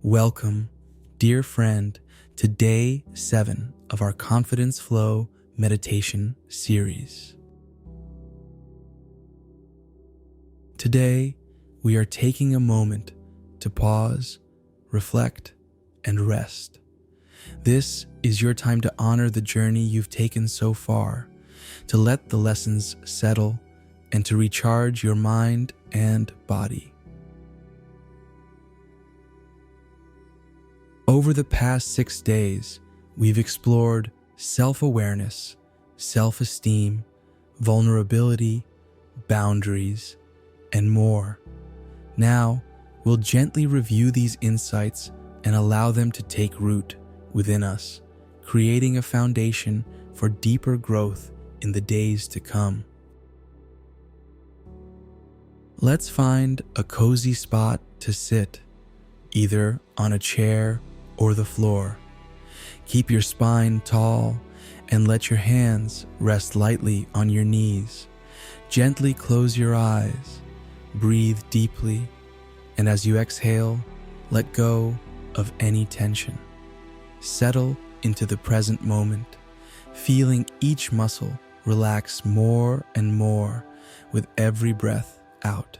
Welcome, dear friend, to day 7 of our Confidence Flow meditation series. Today, we are taking a moment to pause, reflect, and rest. This is your time to honor the journey you've taken so far, to let the lessons settle, and to recharge your mind and body. Over the past 6 days, we've explored self-awareness, self-esteem, vulnerability, boundaries, and more. Now, we'll gently review these insights and allow them to take root within us, creating a foundation for deeper growth in the days to come. Let's find a cozy spot to sit, either on a chair or the floor. Keep your spine tall and let your hands rest lightly on your knees. Gently close your eyes, breathe deeply, and as you exhale, let go of any tension. Settle into the present moment, feeling each muscle relax more and more with every breath out.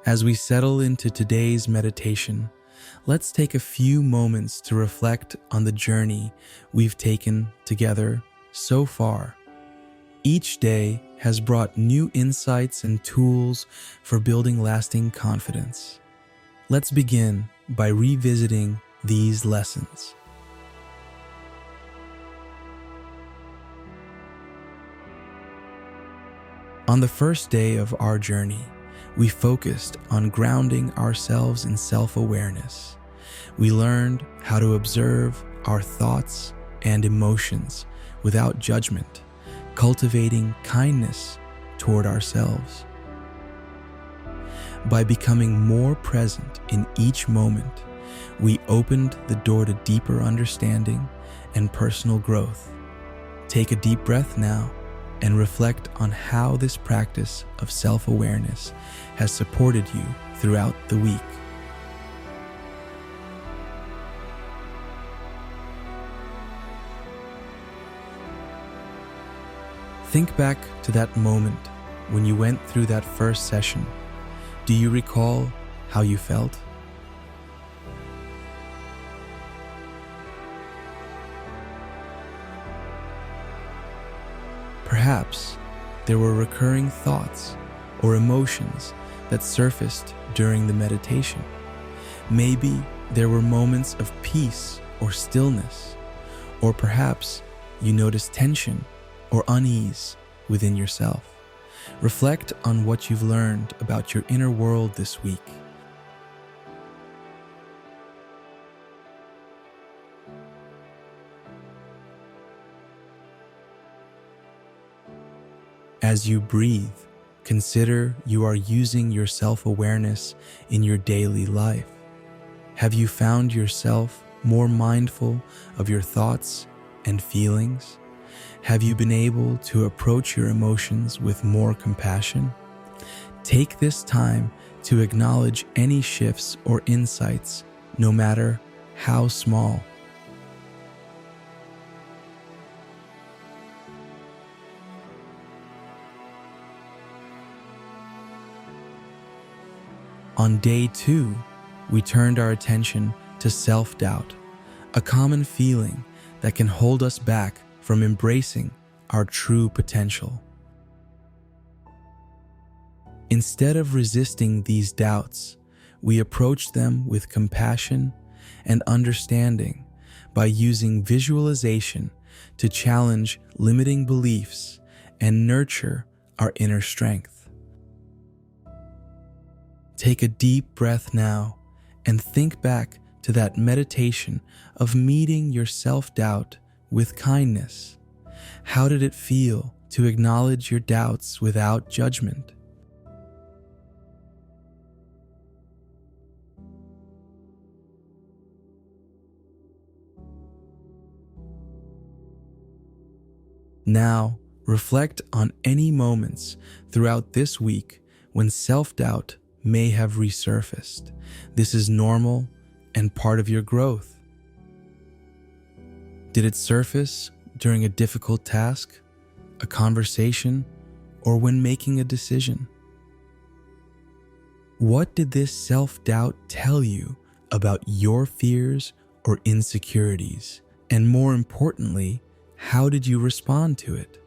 As we settle into today's meditation, let's take a few moments to reflect on the journey we've taken together so far. Each day has brought new insights and tools for building lasting confidence. Let's begin by revisiting these lessons. On the first day of our journey, we focused on grounding ourselves in self-awareness. We learned how to observe our thoughts and emotions without judgment, cultivating kindness toward ourselves. By becoming more present in each moment, we opened the door to deeper understanding and personal growth. Take a deep breath now and reflect on how this practice of self-awareness has supported you throughout the week. Think back to that moment when you went through that first session. Do you recall how you felt? Perhaps there were recurring thoughts or emotions that surfaced during the meditation. Maybe there were moments of peace or stillness, or perhaps you noticed tension or unease within yourself. Reflect on what you've learned about your inner world this week. As you breathe, consider you are using your self-awareness in your daily life. Have you found yourself more mindful of your thoughts and feelings? Have you been able to approach your emotions with more compassion? Take this time to acknowledge any shifts or insights, no matter how small. On day 2, we turned our attention to self-doubt, a common feeling that can hold us back from embracing our true potential. Instead of resisting these doubts, we approach them with compassion and understanding by using visualization to challenge limiting beliefs and nurture our inner strength. Take a deep breath now and think back to that meditation of meeting your self-doubt with kindness. How did it feel to acknowledge your doubts without judgment? Now, reflect on any moments throughout this week when self-doubt may have resurfaced. This is normal and part of your growth. Did it surface during a difficult task, a conversation, or when making a decision? What did this self-doubt tell you about your fears or insecurities? And more importantly, how did you respond to it?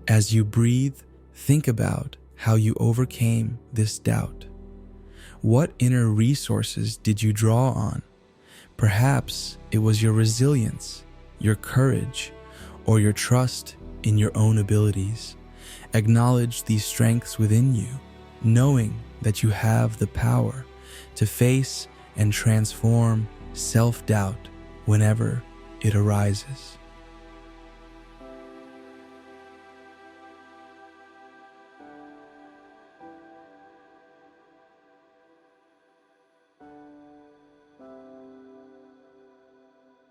As you breathe, think about how you overcame this doubt. What inner resources did you draw on? Perhaps it was your resilience, your courage, or your trust in your own abilities. Acknowledge these strengths within you, knowing that you have the power to face and transform self-doubt whenever it arises.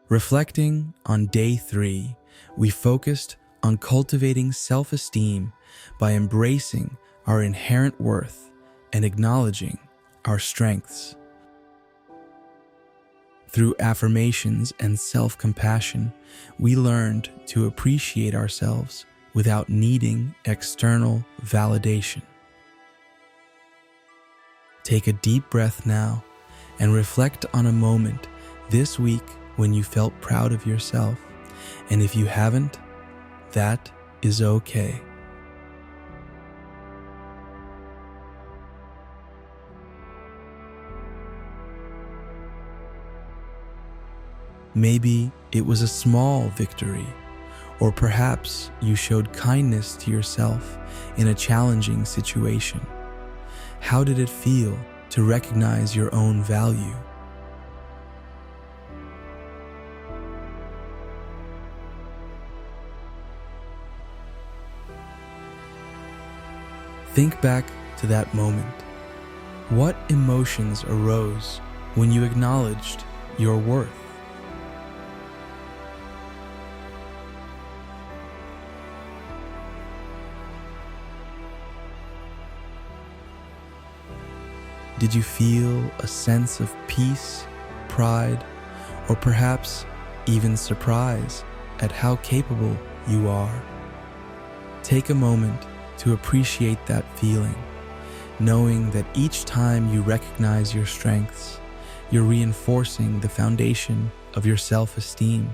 Reflecting on day 3, we focused on cultivating self-esteem by embracing our inherent worth and acknowledging our strengths. Through affirmations and self-compassion, we learned to appreciate ourselves without needing external validation. Take a deep breath now and reflect on a moment this week when you felt proud of yourself. And if you haven't, that is okay. Maybe it was a small victory, or perhaps you showed kindness to yourself in a challenging situation. How did it feel to recognize your own value? Think back to that moment. What emotions arose when you acknowledged your worth? Did you feel a sense of peace, pride, or perhaps even surprise at how capable you are? Take a moment to appreciate that feeling, knowing that each time you recognize your strengths, you're reinforcing the foundation of your self-esteem.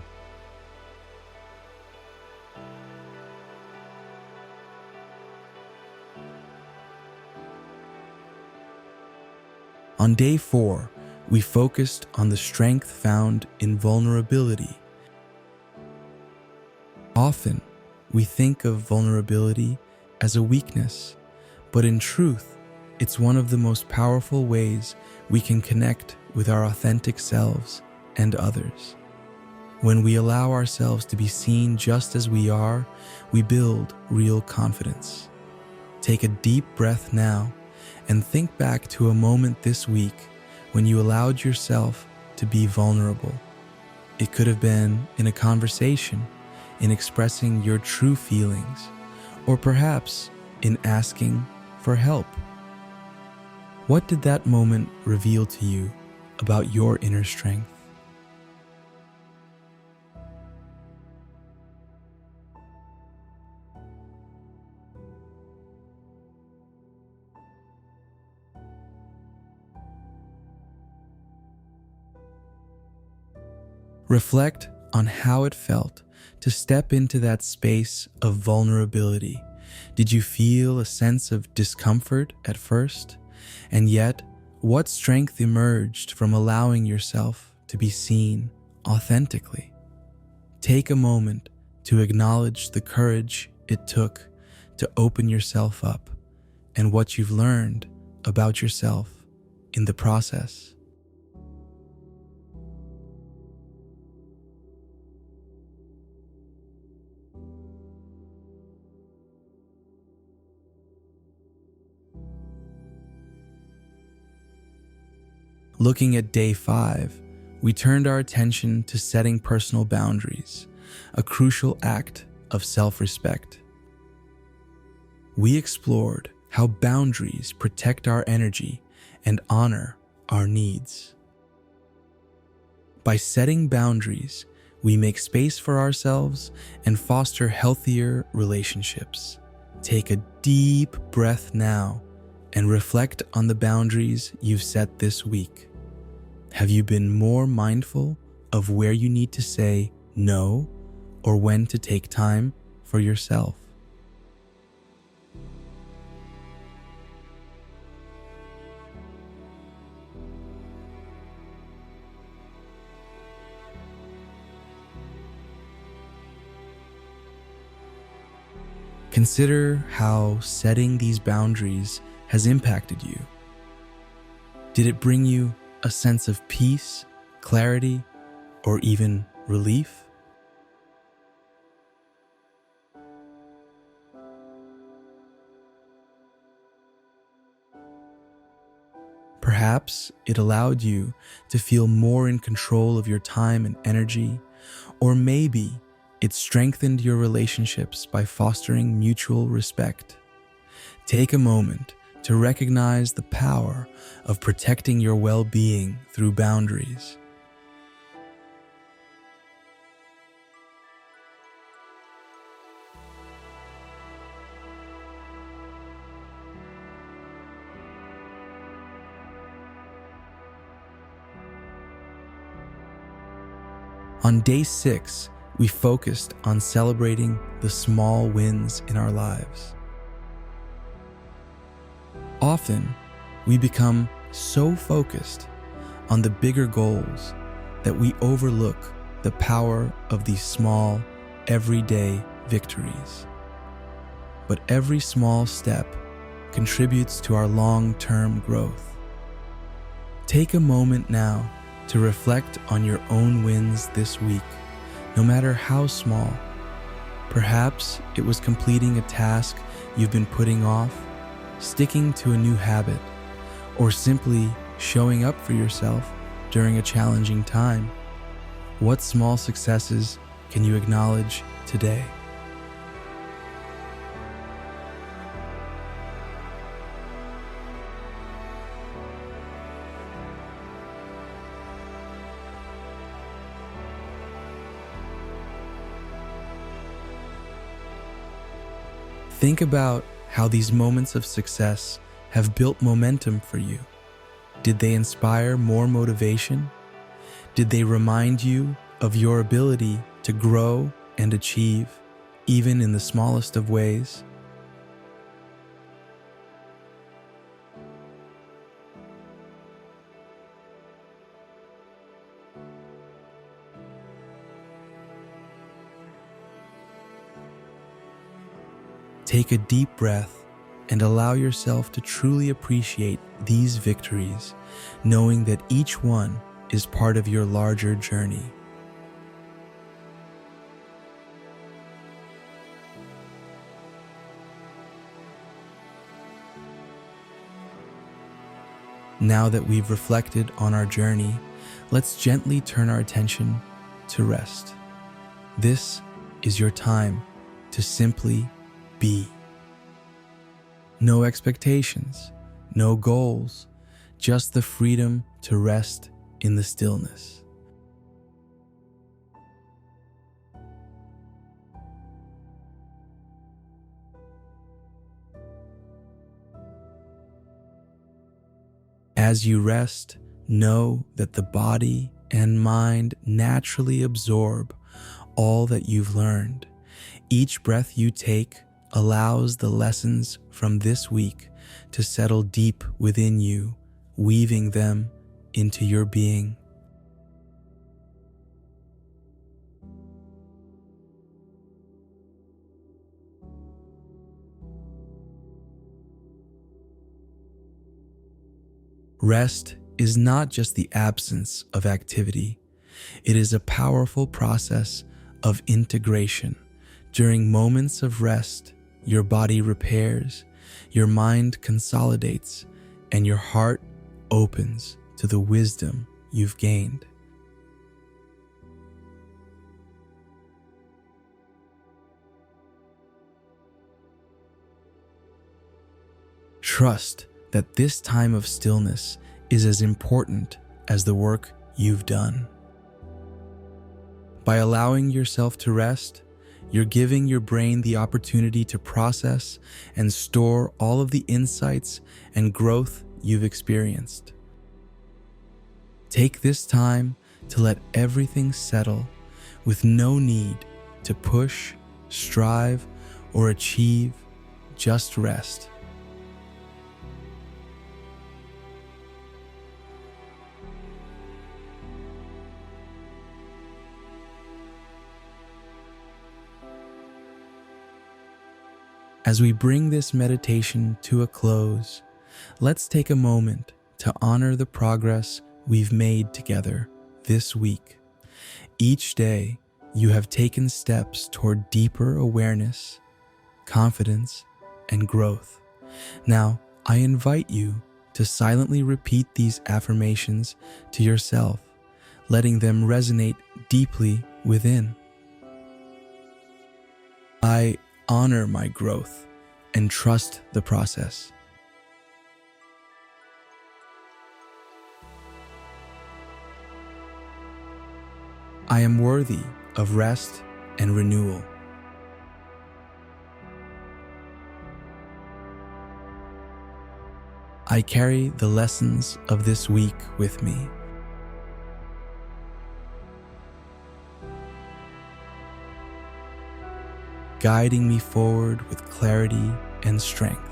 On day 4, we focused on the strength found in vulnerability. Often, we think of vulnerability as a weakness, but in truth, it's one of the most powerful ways we can connect with our authentic selves and others. When we allow ourselves to be seen just as we are, we build real confidence. Take a deep breath now and think back to a moment this week when you allowed yourself to be vulnerable. It could have been in a conversation, in expressing your true feelings, or perhaps in asking for help. What did that moment reveal to you about your inner strength? Reflect on how it felt to step into that space of vulnerability. Did you feel a sense of discomfort at first? And yet, what strength emerged from allowing yourself to be seen authentically? Take a moment to acknowledge the courage it took to open yourself up and what you've learned about yourself in the process. Looking at day 5, we turned our attention to setting personal boundaries, a crucial act of self-respect. We explored how boundaries protect our energy and honor our needs. By setting boundaries, we make space for ourselves and foster healthier relationships. Take a deep breath now and reflect on the boundaries you've set this week. Have you been more mindful of where you need to say no or when to take time for yourself? Consider how setting these boundaries has impacted you. Did it bring you a sense of peace, clarity, or even relief? Perhaps it allowed you to feel more in control of your time and energy, or maybe it strengthened your relationships by fostering mutual respect. Take a moment to recognize the power of protecting your well-being through boundaries. On day 6, we focused on celebrating the small wins in our lives. Often, we become so focused on the bigger goals that we overlook the power of these small, everyday victories. But every small step contributes to our long-term growth. Take a moment now to reflect on your own wins this week, no matter how small. Perhaps it was completing a task you've been putting off, sticking to a new habit, or simply showing up for yourself during a challenging time. What small successes can you acknowledge today? Think about how these moments of success have built momentum for you. Did they inspire more motivation? Did they remind you of your ability to grow and achieve, even in the smallest of ways? Take a deep breath and allow yourself to truly appreciate these victories, knowing that each one is part of your larger journey. Now that we've reflected on our journey, let's gently turn our attention to rest. This is your time to simply be. No expectations, no goals, just the freedom to rest in the stillness. As you rest, know that the body and mind naturally absorb all that you've learned. Each breath you take allows the lessons from this week to settle deep within you, weaving them into your being. Rest is not just the absence of activity. It is a powerful process of integration. During moments of rest, your body repairs, your mind consolidates, and your heart opens to the wisdom you've gained. Trust that this time of stillness is as important as the work you've done. By allowing yourself to rest, you're giving your brain the opportunity to process and store all of the insights and growth you've experienced. Take this time to let everything settle with no need to push, strive, or achieve, just rest. As we bring this meditation to a close, let's take a moment to honor the progress we've made together this week. Each day, you have taken steps toward deeper awareness, confidence, and growth. Now, I invite you to silently repeat these affirmations to yourself, letting them resonate deeply within. I honor my growth and trust the process. I am worthy of rest and renewal. I carry the lessons of this week with me. Guiding me forward with clarity and strength.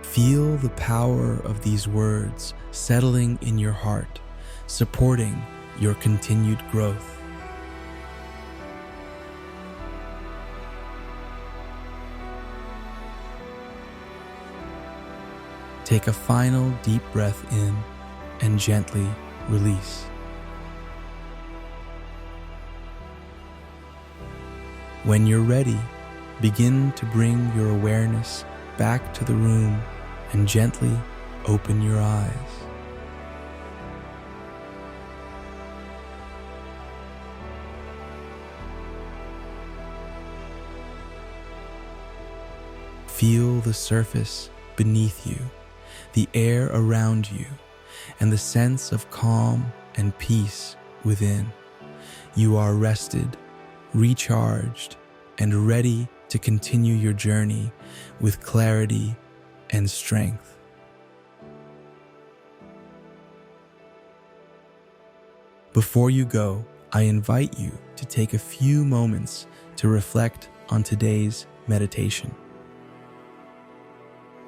Feel the power of these words settling in your heart, supporting your continued growth. Take a final deep breath in and gently release. When you're ready, begin to bring your awareness back to the room and gently open your eyes. Feel the surface beneath you, the air around you, and the sense of calm and peace within. You are rested, recharged, and ready to continue your journey with clarity and strength. Before you go, I invite you to take a few moments to reflect on today's meditation.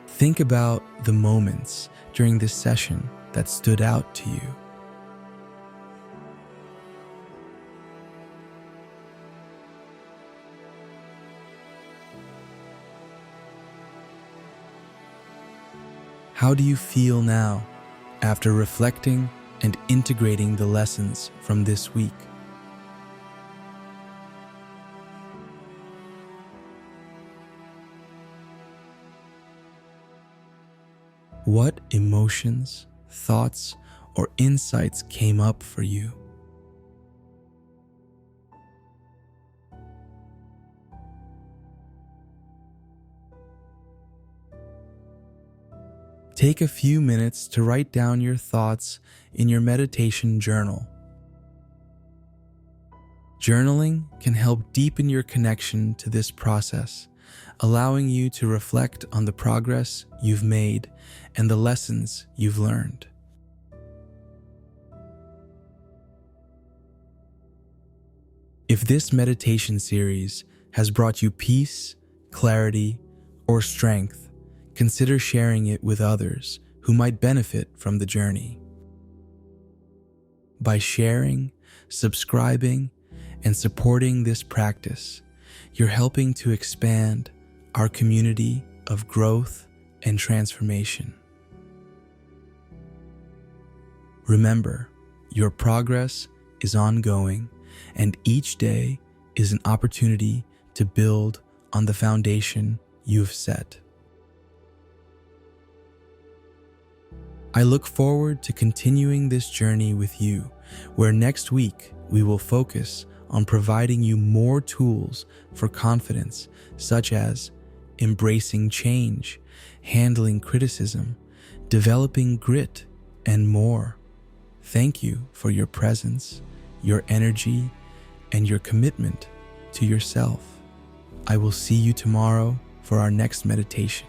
Think about the moments during this session that stood out to you. How do you feel now after reflecting and integrating the lessons from this week? What emotions, thoughts, or insights came up for you? Take a few minutes to write down your thoughts in your meditation journal. Journaling can help deepen your connection to this process, allowing you to reflect on the progress you've made and the lessons you've learned. If this meditation series has brought you peace, clarity, or strength, consider sharing it with others who might benefit from the journey. By sharing, subscribing, and supporting this practice, you're helping to expand our community of growth and transformation. Remember, your progress is ongoing, and each day is an opportunity to build on the foundation you've set. I look forward to continuing this journey with you, where next week we will focus on providing you more tools for confidence, such as embracing change, handling criticism, developing grit, and more. Thank you for your presence, your energy, and your commitment to yourself. I will see you tomorrow for our next meditation.